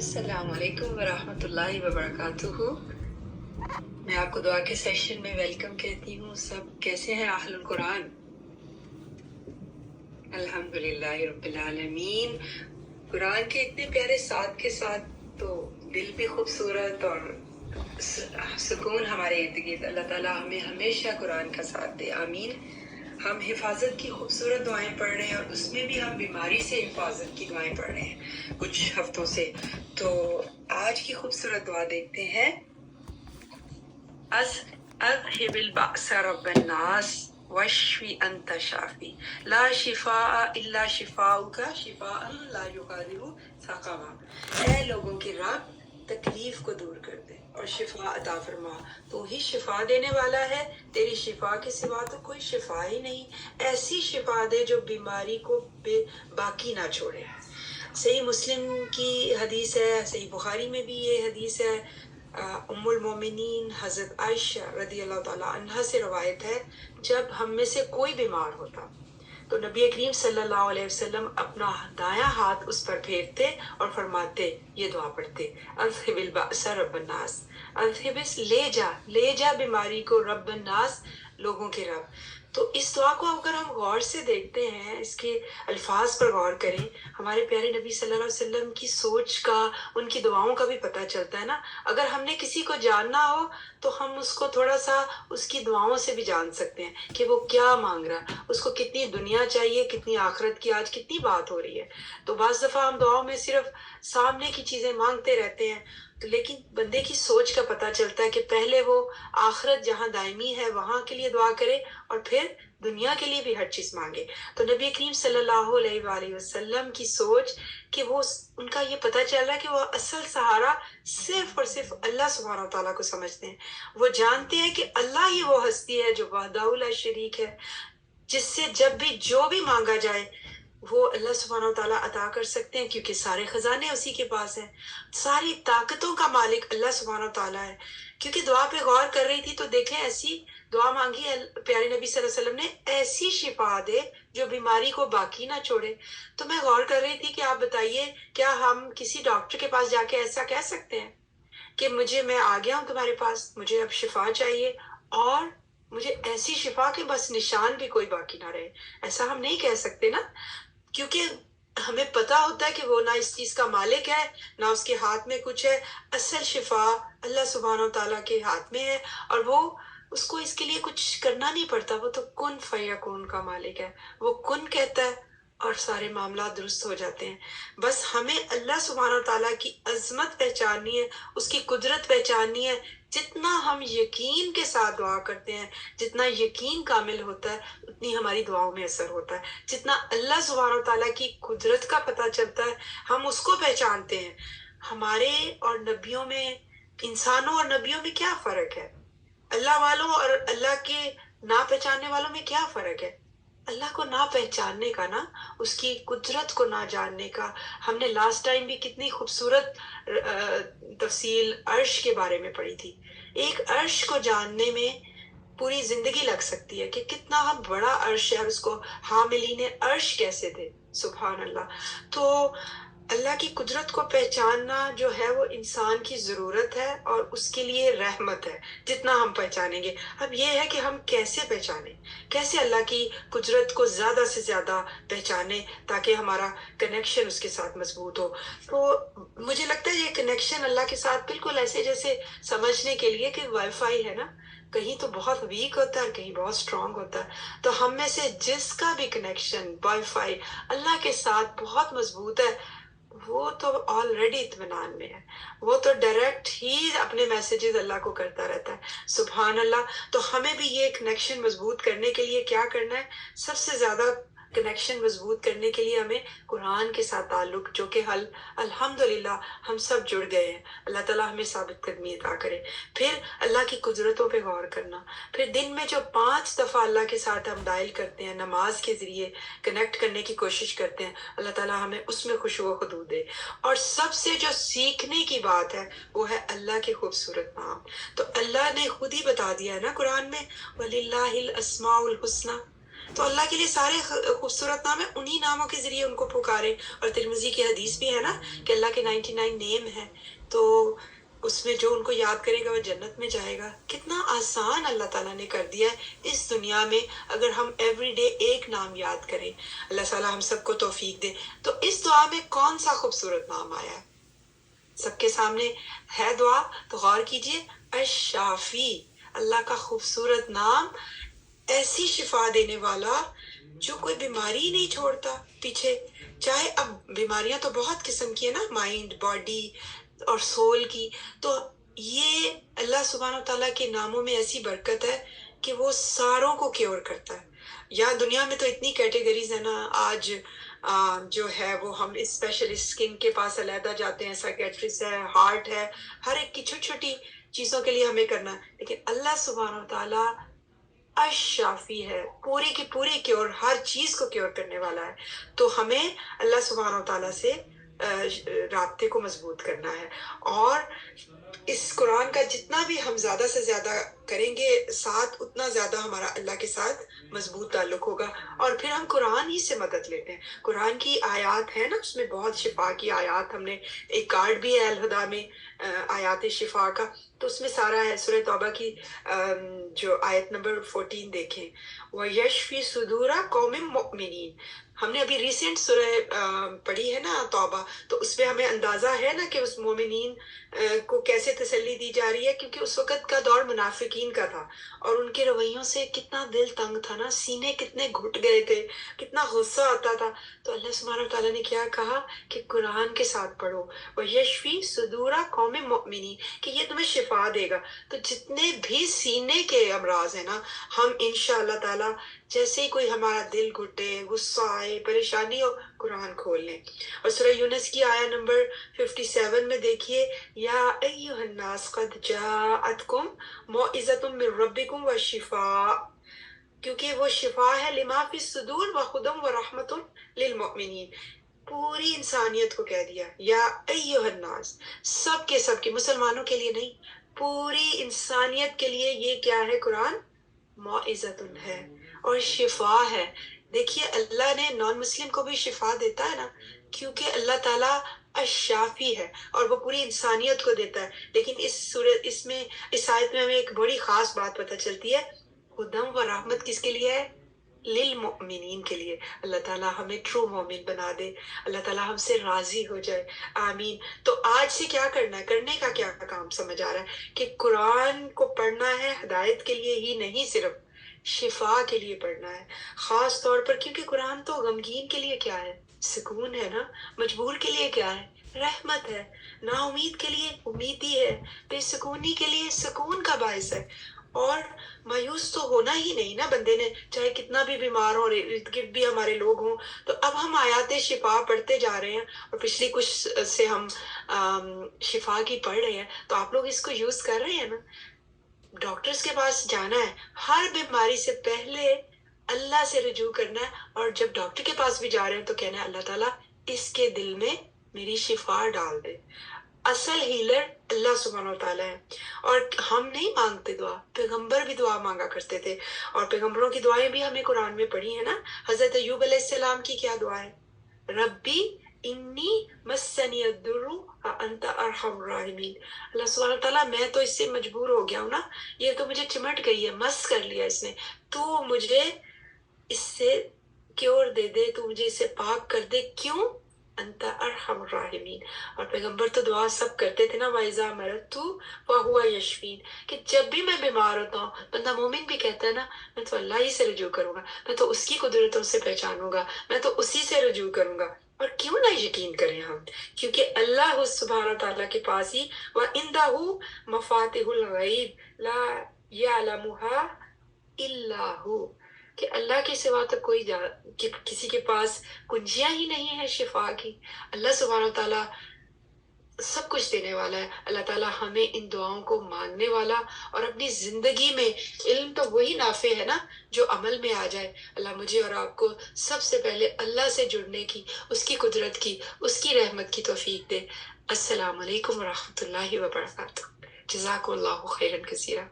السلام علیکم ورحمۃ اللہ وبرکاتہ۔ میں آپ کو دعا کے سیشن میں ویلکم کہتی ہوں۔ سب کیسے ہیں اہل القرآن؟ الحمدللہ رب العالمین۔ قرآن کے اتنے پیارے ساتھ کے ساتھ تو دل بھی خوبصورت اور سکون ہمارے ارد گرد۔ اللہ تعالیٰ ہمیں ہمیشہ قرآن کا ساتھ دے، آمین۔ ہم حفاظت کی خوبصورت دعائیں پڑھ رہے ہیں اور اس میں بھی ہم بیماری سے حفاظت کی دعائیں پڑھ رہے ہیں کچھ ہفتوں سے۔ تو آج کی خوبصورت دعا دیکھتے ہیں۔ اذهب البأس رب الناس واشفی انت شافی لا شفاء الا شفاؤک شفاء لا یغادر سقما۔ اے لوگوں کے رب، تکلیف کو دور کر دے اور شفا عطا فرما، تو ہی شفا دینے والا ہے، تیری شفا کے سوا تو کوئی شفا ہی نہیں۔ ایسی شفا دے جو بیماری کو باقی نہ چھوڑے۔ صحیح مسلم کی حدیث ہے، صحیح بخاری میں بھی یہ حدیث ہے، ام المومنین حضرت عائشہ رضی اللہ تعالیٰ عنہا سے روایت ہے، جب ہم میں سے کوئی بیمار ہوتا تو نبی کریم صلی اللہ علیہ وسلم اپنا دایاں ہاتھ اس پر پھیرتے اور فرماتے، یہ دعا پڑھتے، اذهب البأس رب الناس، اذهب لے جا بیماری کو، رب الناس لوگوں کے رب۔ تو اس دعا کو اگر ہم غور سے دیکھتے ہیں، اس کے الفاظ پر غور کریں، ہمارے پیارے نبی صلی اللہ علیہ وسلم کی سوچ کا، ان کی دعاؤں کا بھی پتہ چلتا ہے نا۔ اگر ہم نے کسی کو جاننا ہو تو ہم اس کو تھوڑا سا اس کی دعاؤں سے بھی جان سکتے ہیں کہ وہ کیا مانگ رہا ہے، اس کو کتنی دنیا چاہیے، کتنی آخرت کی آج کتنی بات ہو رہی ہے۔ تو بعض دفعہ ہم دعاؤں میں صرف سامنے کی چیزیں مانگتے رہتے ہیں، تو لیکن بندے کی سوچ کا پتہ چلتا ہے کہ پہلے وہ آخرت جہاں دائمی ہے وہاں کے لیے دعا کرے اور پھر دنیا کے لیے بھی ہر چیز مانگے۔ تو نبی کریم صلی اللہ علیہ وآلہ وسلم کی سوچ کہ وہ ان کا یہ پتہ چل رہا ہے کہ وہ اصل سہارا صرف اور صرف اللہ سبحانہ وتعالیٰ کو سمجھتے ہیں۔ وہ جانتے ہیں کہ اللہ ہی وہ ہستی ہے جو وحدہ لا شریک ہے، جس سے جب بھی جو بھی مانگا جائے وہ اللہ سبحانہ وتعالیٰ عطا کر سکتے ہیں، کیونکہ سارے خزانے اسی کے پاس ہیں، ساری طاقتوں کا مالک اللہ سبحانہ وتعالیٰ ہے۔ کیونکہ دعا پہ غور کر رہی تھی تو دیکھیں، ایسی دعا مانگی پیارے نبی صلی اللہ علیہ وسلم نے، ایسی شفا دے جو بیماری کو باقی نہ چھوڑے۔ تو میں غور کر رہی تھی کہ آپ بتائیے، کیا ہم کسی ڈاکٹر کے پاس جا کے ایسا کہہ سکتے ہیں کہ میں آ گیا ہوں تمہارے پاس، مجھے اب شفا چاہیے اور مجھے ایسی شفا کہ بس نشان بھی کوئی باقی نہ رہے؟ ایسا ہم نہیں کہہ سکتے نا، کیونکہ ہمیں پتا ہوتا ہے کہ وہ نہ اس چیز کا مالک ہے، نہ اس کے ہاتھ میں کچھ ہے۔ اصل شفا اللہ سبحانہ وتعالیٰ کے ہاتھ میں ہے، اور وہ اس کو اس کے لیے کچھ کرنا نہیں پڑتا، وہ تو کن فیکون کا مالک ہے، وہ کن کہتا ہے اور سارے معاملات درست ہو جاتے ہیں۔ بس ہمیں اللہ سبحانہ وتعالیٰ کی عظمت پہچاننی ہے، اس کی قدرت پہچاننی ہے۔ جتنا ہم یقین کے ساتھ دعا کرتے ہیں، جتنا یقین کامل ہوتا ہے، اتنی ہماری دعاؤں میں اثر ہوتا ہے۔ جتنا اللہ سبحانہ وتعالیٰ کی قدرت کا پتہ چلتا ہے، ہم اس کو پہچانتے ہیں۔ ہمارے اور نبیوں میں، انسانوں اور نبیوں میں کیا فرق ہے؟ اللہ والوں اور اللہ کے نہ پہچاننے والوں میں کیا فرق ہے؟ اللہ کو نہ پہچاننے کا نا، اس کی قدرت کو نہ جاننے کا۔ ہم نے لاسٹ ٹائم بھی کتنی خوبصورت تفصیل عرش کے بارے میں پڑھی تھی۔ ایک عرش کو جاننے میں پوری زندگی لگ سکتی ہے کہ کتنا بڑا عرش ہے اور اس کو حاملین عرش کیسے تھے، سبحان اللہ۔ تو اللہ کی قدرت کو پہچاننا جو ہے وہ انسان کی ضرورت ہے اور اس کے لیے رحمت ہے، جتنا ہم پہچانیں گے۔ اب یہ ہے کہ ہم کیسے پہچانیں، کیسے اللہ کی قدرت کو زیادہ سے زیادہ پہچانیں تاکہ ہمارا کنیکشن اس کے ساتھ مضبوط ہو۔ تو مجھے لگتا ہے یہ کنیکشن اللہ کے ساتھ بالکل ایسے جیسے سمجھنے کے لیے کہ وائی فائی ہے نا، کہیں تو بہت ویک ہوتا ہے اور کہیں بہت اسٹرانگ ہوتا ہے۔ تو ہم میں سے جس کا بھی کنیکشن وائی فائی اللہ کے ساتھ بہت مضبوط ہے، وہ تو آلریڈی اطمینان میں ہے، وہ تو ڈائریکٹ ہی اپنے میسیجز اللہ کو کرتا رہتا ہے، سبحان اللہ۔ تو ہمیں بھی یہ کنیکشن مضبوط کرنے کے لیے کیا کرنا ہے؟ سب سے زیادہ کنیکشن مضبوط کرنے کے لیے ہمیں قرآن کے ساتھ تعلق، جو کہ الحمدللہ ہم سب جڑ گئے ہیں، اللہ تعالیٰ ہمیں ثابت قدمی عطا کرے۔ پھر اللہ کی قدرتوں پہ غور کرنا، پھر دن میں جو 5 دفعہ اللہ کے ساتھ ہم ڈائل کرتے ہیں، نماز کے ذریعے کنیکٹ کرنے کی کوشش کرتے ہیں، اللہ تعالیٰ ہمیں اس میں خشوع و خضوع دے۔ اور سب سے جو سیکھنے کی بات ہے وہ ہے اللہ کے خوبصورت نام۔ تو اللہ نے خود ہی بتا دیا ہے نا قرآن میں، وَلِلَّهِ الْأَسْمَاءُ الْحُسْنَى، تو اللہ کے لیے سارے خوبصورت نام ہیں، انہی ناموں کے ذریعے ان کو پکارے. اور ترمذی کی حدیث بھی ہے نا کہ اللہ کے 99 نیم ہیں، تو اس میں جو ان کو یاد کرے گا وہ جنت میں جائے گا. کتنا آسان اللہ تعالیٰ نے کر دیا ہے اس دنیا میں، اگر ہم ایوری ڈے ایک نام یاد کریں. اللہ تعالیٰ ہم سب کو توفیق دے. تو اس دعا میں کون سا خوبصورت نام آیا ہے؟ سب کے سامنے ہے دعا، تو غور کیجئے. الشافی، اللہ کا خوبصورت نام، ایسی شفا دینے والا جو کوئی بیماری نہیں چھوڑتا پیچھے. چاہے اب بیماریاں تو بہت قسم کی ہیں نا، مائنڈ، باڈی اور سول کی، تو یہ اللہ سبحانہ و تعالیٰ کے ناموں میں ایسی برکت ہے کہ وہ ساروں کو کیور کرتا ہے. یا دنیا میں تو اتنی کیٹیگریز ہیں نا آج، جو ہے وہ ہم اسپیشلسٹ اسکن کے پاس علیحدہ جاتے ہیں، سائیکیٹرسٹ ہے، ہارٹ ہے، ہر ایک کی چھوٹی چھوٹی چیزوں کے لیے ہمیں کرنا ہے. لیکن اللہ سبحانہ و تعالیٰ الشافی ہے، پوری کی پوری کیور، ہر چیز کو کیور کرنے والا ہے. تو ہمیں اللہ سبحانہ و تعالیٰ سے رابطے کو مضبوط کرنا ہے. اور اس قرآن کا جتنا بھی ہم زیادہ سے زیادہ کریں گے ساتھ، اتنا زیادہ ہمارا اللہ کے ساتھ مضبوط تعلق ہوگا. اور پھر ہم قرآن ہی سے مدد لیتے ہیں. قرآن کی آیات ہے نا، اس میں بہت شفا کی آیات، ہم نے ایک کارڈ بھی ہے الہدا میں آیات شفا کا، تو اس میں سارا ہے. سورہ توبہ کی جو آیت نمبر 14 دیکھیں، وَيَشْفِي صُدُورَ قَوْمٍ مُؤْمِنِينَ. ہم نے ابھی ریسنٹ سورہ پڑھی ہے نا توبہ، تو اس میں ہمیں اندازہ ہے نا کہ اس مومنین کو کیسے تسلی دی جا رہی ہے، کیونکہ اس وقت کا دور منافقین کا تھا، اور ان کے رویوں سے کتنا دل تنگ تھا نا، سینے کتنے گھٹ گئے تھے، کتنا غصہ آتا تھا. تو اللہ سبحانہ وتعالیٰ نے کیا کہا کہ قرآن کے ساتھ پڑھو، وَيَشْفِي صُدُورَ قَوْمٍ مُؤْمِنِينَ، کہ یہ تمہیں شفا دے گا. تو جتنے بھی سینے کے امراض ہیں نا، ہم انشاءاللہ تعالیٰ جیسے ہی کوئی ہمارا دل گھٹے، غصہ آئے، پریشانی ہو، قرآن کھول لیں. اور سورہ یونس کی آیا نمبر 57 میں دیکھیے، یا ایھا الناس قد جاءتکم موعظۃ من ربکم وشفاء، کیونکہ وہ شفا ہے لما فی الصدور وہدی ورحمۃ للمؤمنین. پوری انسانیت کو کہہ دیا یا ایھا الناس، سب کے مسلمانوں کے لیے نہیں، پوری انسانیت کے لیے یہ کیا ہے؟ قرآن موعظۃ ہے اور شفا ہے. دیکھیے اللہ نے نان مسلم کو بھی شفا دیتا ہے نا، کیونکہ اللہ تعالیٰ الشافی ہے اور وہ پوری انسانیت کو دیتا ہے. لیکن اس میں اس آیت میں ہمیں ایک بڑی خاص بات پتہ چلتی ہے، ہدم و رحمت کس کے لیے ہے؟ للمؤمنین کے لیے. اللہ تعالیٰ ہمیں ٹرو مومن بنا دے، اللہ تعالیٰ ہم سے راضی ہو جائے، آمین. تو آج سے کیا کرنا ہے، کرنے کا کیا کام سمجھ آ رہا ہے کہ قرآن کو پڑھنا ہے ہدایت کے لیے ہی نہیں، صرف شفا کے لیے پڑھنا ہے. خاص طور پر کیونکہ قرآن تو غمگین کے لیے کیا ہے؟ سکون ہے نا. مجبور کے لیے کیا ہے؟ رحمت ہے. نا امید کے لیے امیدی ہے. بے سکونی کے لیے سکون کا باعث ہے. اور مایوس تو ہونا ہی نہیں نا بندے نے، چاہے کتنا بھی بیمار ہو، ارد گرد بھی ہمارے لوگ ہوں. تو اب ہم آیات شفا پڑھتے جا رہے ہیں، اور پچھلی کچھ سے ہم شفا کی پڑھ رہے ہیں، تو آپ لوگ اس کو یوز کر رہے ہیں نا. ڈاکٹرز کے پاس جانا ہے، ہر بیماری سے پہلے اللہ سے رجوع کرنا ہے، اور جب ڈاکٹر کے پاس بھی جا رہے ہیں تو کہنا ہے اللہ تعالیٰ اس کے دل میں میری شفا ڈال دے. اصل ہیلر اللہ سبحانہ و تعالیٰ ہے. اور ہم نہیں مانگتے دعا، پیغمبر بھی دعا مانگا کرتے تھے، اور پیغمبروں کی دعائیں بھی ہمیں قرآن میں پڑھی ہیں نا. حضرت ایوب علیہ السلام کی کیا دعا ہے؟ ربی انی مسنی الضر وانت ارحم الراحمین. اللہ سبحانہ تعالیٰ میں تو اس سے مجبور ہو گیا ہوں نا، یہ تو مجھے چمٹ گئی ہے، مس کر لیا اس نے، تو مجھے اس سے کیور دے دے، تو مجھے اس سے پاک کر دے. کیوں؟ انت ارحم الراحمین. اور پیغمبر تو دعا سب کرتے تھے نا، وَإِذَا مَرَضْتُ فَهُوَ يَشْفِينِ، کہ جب بھی میں بیمار ہوتا ہوں، بندہ مومن بھی کہتا ہے نا، میں تو اللہ ہی سے رجوع کروں گا، میں تو اس کی قدرتوں سے پہچانوں گا، میں تو اسی سے رجوع کروں گا. اور کیوں نہ یقین کریں ہم؟ کیونکہ اللہ سبحانہ تعالیٰ کے پاس ہی وَعِندَهُ مَفَاتِحُ الْغَیْبِ لَا يَعْلَمُهَا إِلَّا هُوَ، کہ اللہ کے سوا تو کسی کے پاس کنجیاں ہی نہیں ہے شفا کی. اللہ سبحانہ تعالیٰ سب کچھ دینے والا ہے. اللہ تعالیٰ ہمیں ان دعاؤں کو ماننے والا اور اپنی زندگی میں، علم تو وہی نافع ہے نا جو عمل میں آ جائے. اللہ مجھے اور آپ کو سب سے پہلے اللہ سے جڑنے کی، اس کی قدرت کی، اس کی رحمت کی توفیق دے. السلام علیکم ورحمۃ اللہ وبرکاتہ. جزاک اللہ خیرا کثیرا.